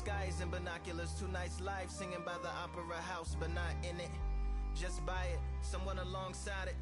skies and binoculars, two nights live singing by the opera house, but not in it. Just by it, someone alongside it,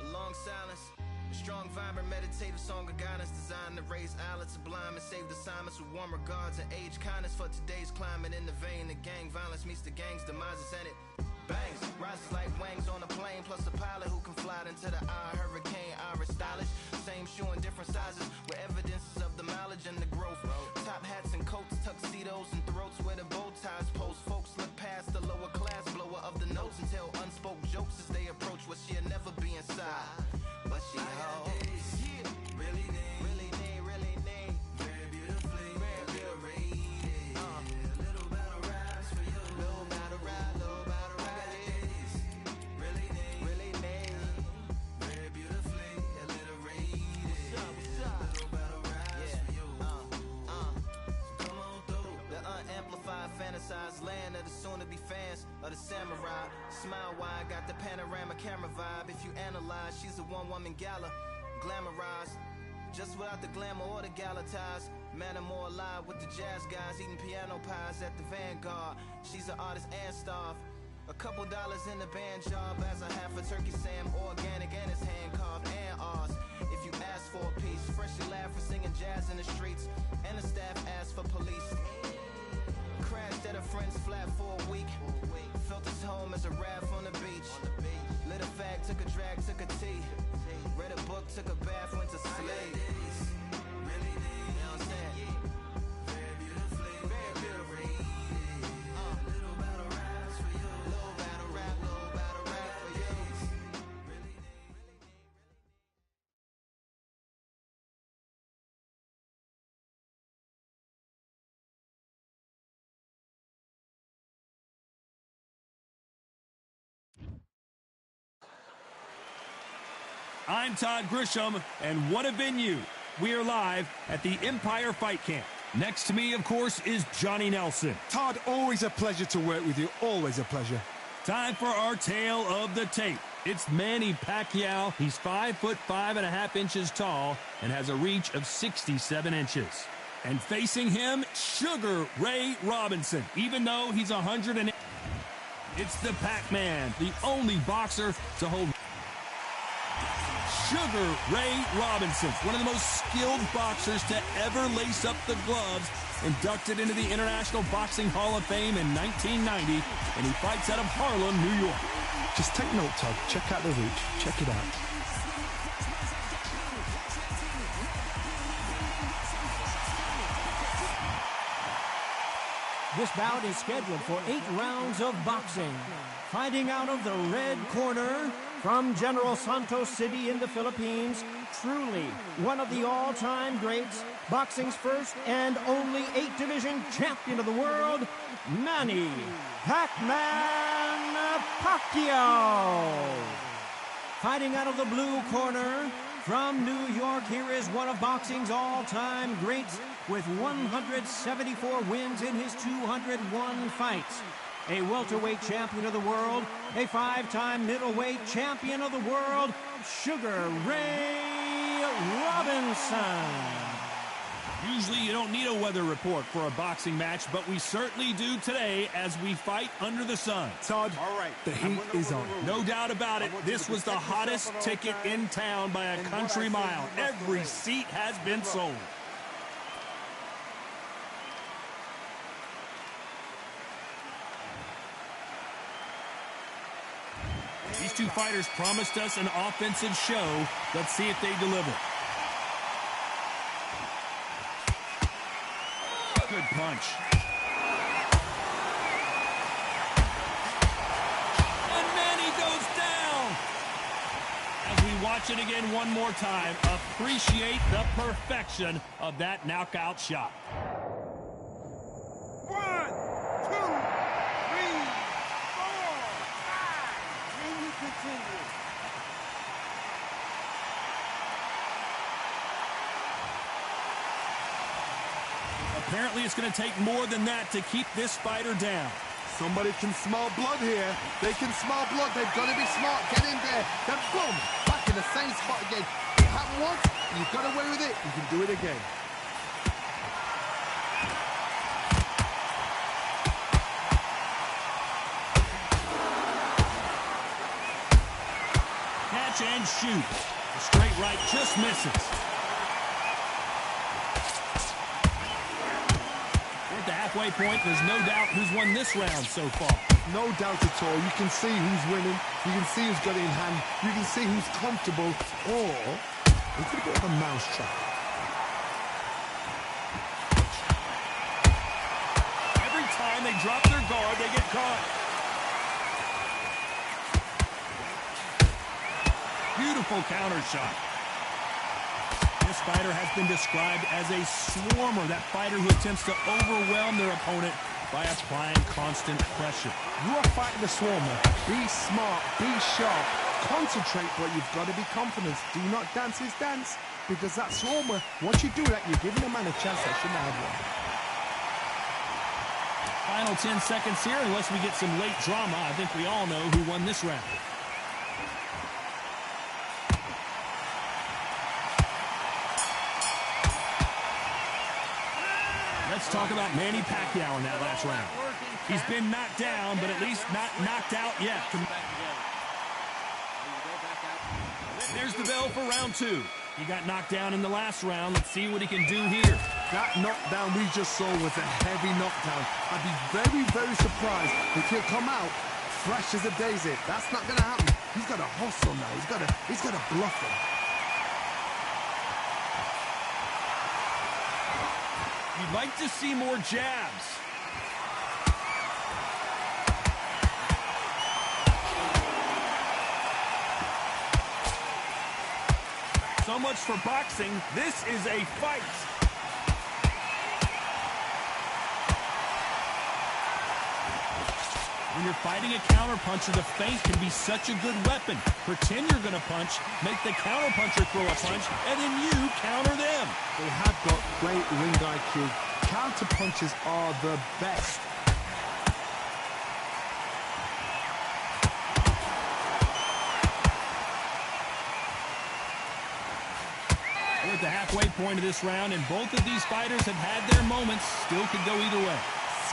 a long silence. A strong, vibrant, meditative song of guidance designed to raise eyelids sublime and save the assignments with warm regards and age kindness for today's climate. In the vein of gang violence meets the gang's demises, and it bangs, rises like wings on a plane, plus a pilot who can fly into the eye. Hurricane, Irish stylish, same shoe in different sizes, with evidences of the mileage and the growth. Top hats and coats, tuxedos and throats where the bow ties post. Folks look past the lower class blower of the notes and tell unspoke jokes as they approach what she'll never be inside. But she holds, really need, very beautifully, very rated. Little battle raps for you, little battle rap, really need, very beautifully, alliterated. Little battle raps for you. So come on through. The unamplified, fantasized land of the soon-to-be fans of the samurai. Smile wide, got the panorama camera vibe. If you analyze, she's a one-woman gala, glamorized, just without the glamour or the gala ties. Man, I'm more alive with the jazz guys, eating piano pies at the Vanguard. She's an artist and staff. A couple dollars in the band job as a half a turkey Sam, organic and it's hand carved and ours. If you ask for a piece, freshly laugh for singing jazz in the streets, and the staff asked for police. Crashed at a friend's flat for a week. Felt his home as a raft on the beach. Lit a fag, took a drag, took a tea. Read a book, took a bath, went to sleep. Really need, you know what I'm saying? Very beautifully, very beautifully. Little battle raps for you. Little battle rap for you. Really need. I'm Todd Grisham, and what a venue. We are live at the Empire Fight Camp. Next to me, of course, is Johnny Nelson. Todd, always a pleasure to work with you. Always a pleasure. Time for our tale of the tape. It's Manny Pacquiao. He's 5'5.5" tall and has a reach of 67 inches. And facing him, Sugar Ray Robinson, even though he's 100. It's the Pac-Man, the only boxer to hold. Sugar Ray Robinson, one of the most skilled boxers to ever lace up the gloves, inducted into the International Boxing Hall of Fame in 1990, and he fights out of Harlem, New York. Just take note, Todd. Check out the reach. Check it out. This bout is scheduled for 8 rounds of boxing. Fighting out of the red corner, from General Santos City in the Philippines, truly one of the all-time greats, boxing's first and only 8-division champion of the world, Manny Pac-Man Pacquiao. Fighting out of the blue corner, from New York, here is one of boxing's all-time greats with 174 wins in his 201 fights. A welterweight champion of the world, a 5-time middleweight champion of the world, Sugar Ray Robinson. Usually you don't need a weather report for a boxing match, but we certainly do today as we fight under the sun. Todd, the heat is on. No doubt about it, this was the hottest ticket in town by a country mile. Every seat has been sold. These two fighters promised us an offensive show. Let's see if they deliver. Good punch. And Manny goes down. As we watch it again one more time, appreciate the perfection of that knockout shot. 1, 2, 3, 4, 5. Can you continue? Apparently it's going to take more than that to keep this fighter down. Somebody can smell blood here. They can smell blood. They've got to be smart. Get in there. Then boom, back in the same spot again. It happened once. You got away with it. You can do it again. punch and shoot. The straight right just misses. We're at the halfway point. There's no doubt who's won this round so far. No doubt at all. You can see who's winning. You can see who's got it in hand. You can see who's comfortable. Or it's a bit of a mousetrap. Every time they drop their guard, they get caught. Beautiful counter shot. This fighter has been described as a swarmer, that fighter who attempts to overwhelm their opponent by applying constant pressure. You are fighting a swarmer. Be smart, be sharp, concentrate, but you've got to be confident. Do not dance his dance, because that swarmer, once you do that, you're giving a man a chance that shouldn't have one. Final 10 seconds here, unless we get some late drama. I think we all know who won this round. Let's talk about Manny Pacquiao in that last round. He's been knocked down, but at least not knocked out yet. There's the bell for round 2. He got knocked down in the last round. Let's see what he can do here. That knockdown we just saw was a heavy knockdown. I'd be very, very surprised if he'll come out fresh as a daisy. That's not going to happen. He's got to hustle now. He's got to bluff him. You'd like to see more jabs. So much for boxing. This is a fight. When you're fighting a counterpuncher, the feint can be such a good weapon. Pretend you're going to punch, make the counterpuncher throw a punch, and then you counter them. They have got great ring IQ. Counter punches are the best. We're at the halfway point of this round, and both of these fighters have had their moments. Still could go either way.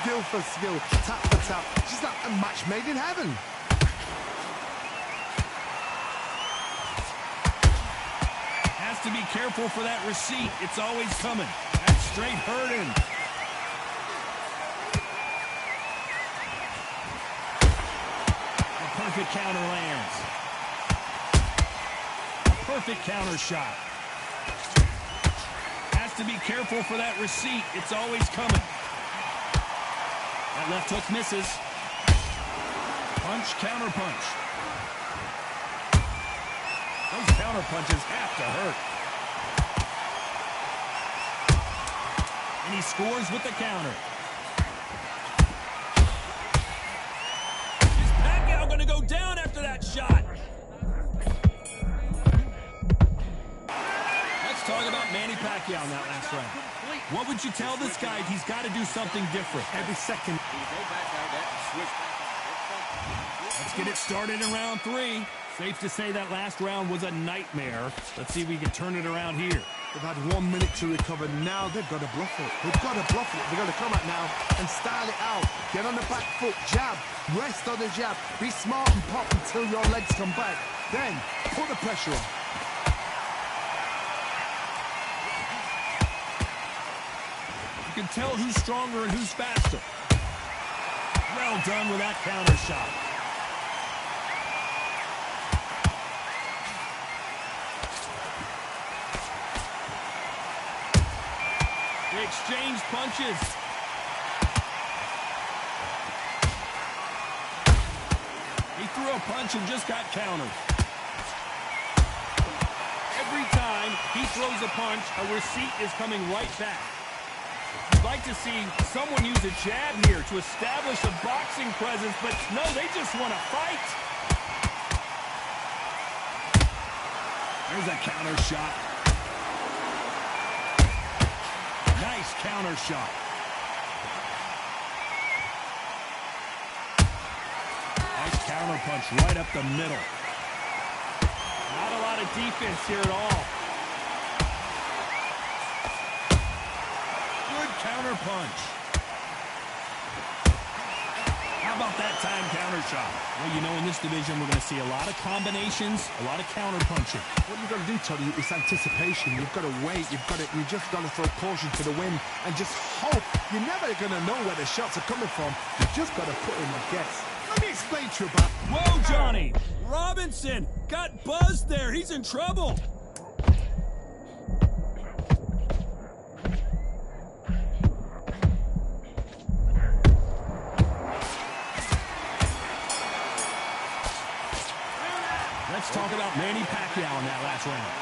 Skill for skill, tap for tap. Just like a match made in heaven. Has to be careful for that receipt. It's always coming. That's straight hurting. A perfect counter lands. A perfect counter shot. Has to be careful for that receipt. It's always coming. That left hook misses. Punch, counter punch. Those counter punches have to hurt. And he scores with the counter. Is Pacquiao going to go down after that shot? Let's talk about Manny Pacquiao in that last round. What would you tell this guy? He's got to do something different. Every second. Let's get it started in round 3. Safe to say that last round was a nightmare. Let's see if we can turn it around here. They've had 1 minute to recover. Now they've got to bluff it. They've got to bluff it. They've got to come out now and style it out. Get on the back foot, jab, rest on the jab. Be smart and pop until your legs come back. Then put the pressure on. You can tell who's stronger and who's faster. Well done with that counter shot. They exchange punches. He threw a punch and just got countered. Every time he throws a punch, a receipt is coming right back. You'd like to see someone use a jab here to establish a boxing presence, but no, they just want to fight. There's a counter shot. Nice counter shot. Nice counter punch right up the middle. Not a lot of defense here at all. Good counter punch. How about that time counter shot? Well, you know, in this division, we're going to see a lot of combinations, a lot of counter punching. What you've got to do, Tony, is anticipation. You've got to wait. You just got to throw caution to the wind and just hope. You're never going to know where the shots are coming from. You've just got to put in a guess. Let me explain to you about... Whoa, Johnny! Robinson got buzzed there. He's in trouble. Let's talk about Manny Pacquiao in that last round.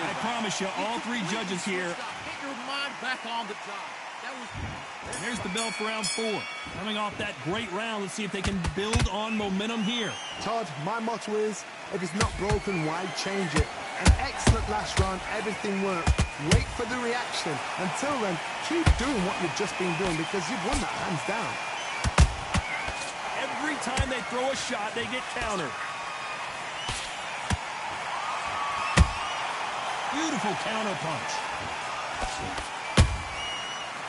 I promise you, all three judges here. Get your mind back on the job. Here's the bell for round 4. Coming off that great round, let's see if they can build on momentum here. Todd, my motto is, if it's not broken, why change it? An excellent last round, everything worked. Wait for the reaction. Until then, keep doing what you've just been doing because you've won that hands down. Every time they throw a shot, they get countered. Beautiful counter punch.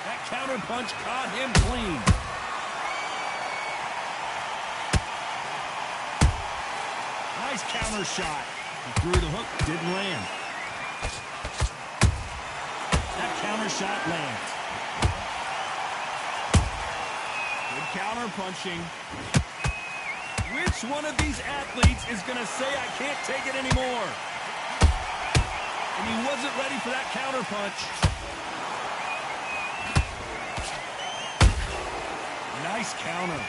That counter punch caught him clean. Nice counter shot. He threw the hook, didn't land. That counter shot lands. Good counter punching. Which one of these athletes is going to say, I can't take it anymore? And he wasn't ready for that counter punch. Nice counter.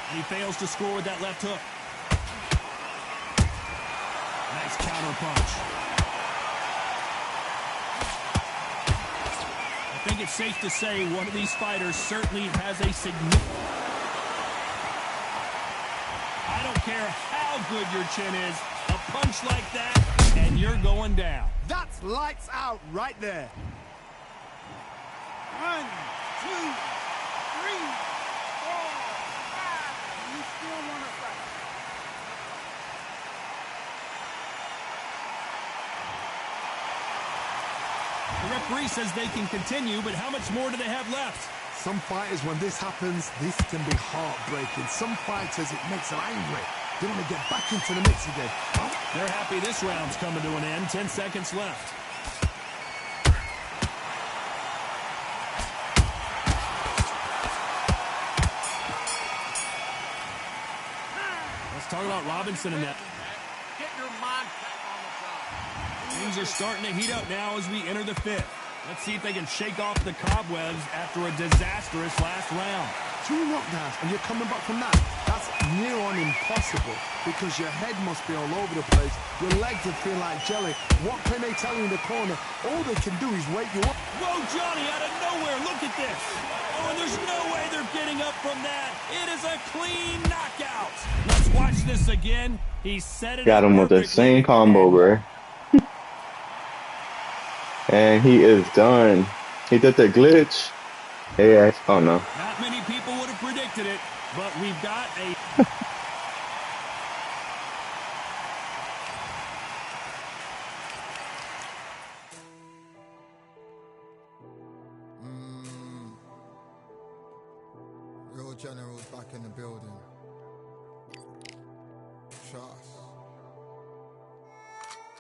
And he fails to score with that left hook. Nice counter punch. I think it's safe to say one of these fighters certainly has a significant... I don't care how good your chin is, a punch like that, and you're going down. That's lights out right there. 1, 2, 3, 4, 5. You still want to fight? The referee says they can continue, but how much more do they have left? Some fighters, when this happens, this can be heartbreaking. Some fighters, it makes them angry. They want to get back into the mix again. They're happy this round's coming to an end. 10 seconds left. Let's talk about Robinson in that. Get your mind back on the job. Things are starting to heat up now as we enter the 5th. Let's see if they can shake off the cobwebs after a disastrous last round. 2 knockdowns, and you're coming back from that. That's near on impossible because your head must be all over the place. Your legs would feel like jelly. What can they tell you in the corner? All they can do is wake you up. Whoa, Johnny, out of nowhere, look at this. Oh, and there's no way they're getting up from that. It is a clean knockout. Let's watch this again. He set it Got up him with the perfectly. same combo, bro. And he is done. He did the glitch. Yeah, oh no. Not many people would have predicted it, but we've got a... Real General's back in the building.